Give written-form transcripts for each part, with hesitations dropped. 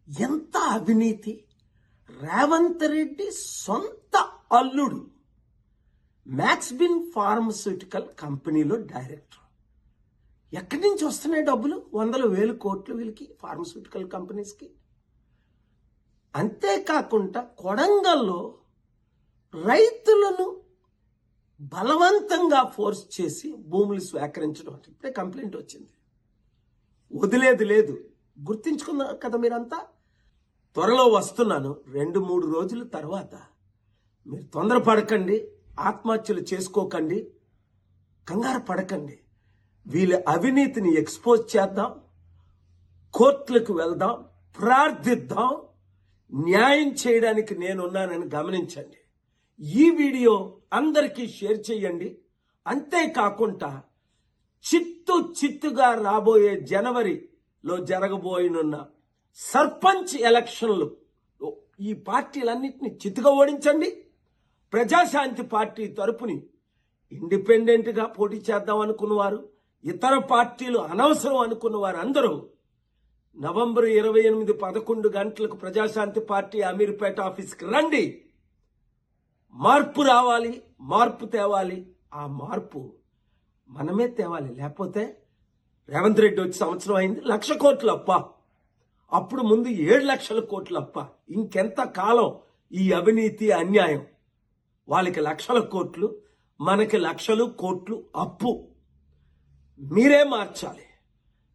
ఎంత అవినీతి! రేవంత్ రెడ్డి సొంత అల్లుడు మ్యాక్స్బిన్ ఫార్మస్యూటికల్ కంపెనీలో డైరెక్టర్. ఎక్కడి నుంచి వస్తున్నాయి డబ్బులు? 100,000 కోట్లు వీళ్ళకి, ఫార్మస్యూటికల్ కంపెనీస్కి. అంతేకాకుండా కొడంగల్లో రైతులను బలవంతంగా ఫోర్స్ చేసి భూములు స్వీకరించడం, ఇప్పుడే కంప్లైంట్ వచ్చింది. వదిలేది లేదు. గుర్తించుకున్నారు కదా మీరంతా. త్వరలో వస్తున్నాను. 2-3 రోజుల తర్వాత మీరు తొందరపడకండి, ఆత్మహత్యలు చేసుకోకండి, కంగారు పడకండి. వీళ్ళ అవినీతిని ఎక్స్పోజ్ చేద్దాం, కోర్టులకు వెళ్దాం, ప్రార్థిద్దాం. న్యాయం చేయడానికి నేనున్నానని గమనించండి. ఈ వీడియో అందరికీ షేర్ చేయండి. అంతేకాకుండా చిత్తుగా రాబోయే జనవరిలో జరగబోయనున్న సర్పంచ్ ఎలక్షన్లు ఈ పార్టీలన్నింటినీ చిత్తుగా ఓడించండి. ప్రజాశాంతి పార్టీ తరపుని ఇండిపెండెంట్గా పోటీ చేద్దాం అనుకున్నవారు, ఇతర పార్టీలు అనవసరం అనుకున్నవారు అందరూ నవంబర్ 28 11 గంటలకు ప్రజాశాంతి పార్టీ అమీర్పేట ఆఫీస్కి రండి. మార్పు రావాలి, మార్పు తేవాలి. ఆ మార్పు మనమే తేవాలి. లేకపోతే రేవంత్ రెడ్డి వచ్చి సంవత్సరం అయింది, 1,00,000 కోట్లు అప్ప. అప్పుడు ముందు 7 లక్షల కోట్లు అప్ప. ఇంకెంత కాలం ఈ అవినీతి అన్యాయం? వాళ్ళకి 1,00,000 కోట్లు, మనకి 1,00,000 కోట్లు అప్పు. మీరే మార్చాలి.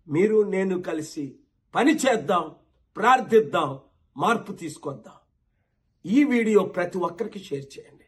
మీరు నేను కలిసి పని చేద్దాం, ప్రార్థిద్దాం, మార్పు తీసుకొద్దాం. ఈ వీడియో ప్రతి ఒక్కరికి షేర్ చేయండి.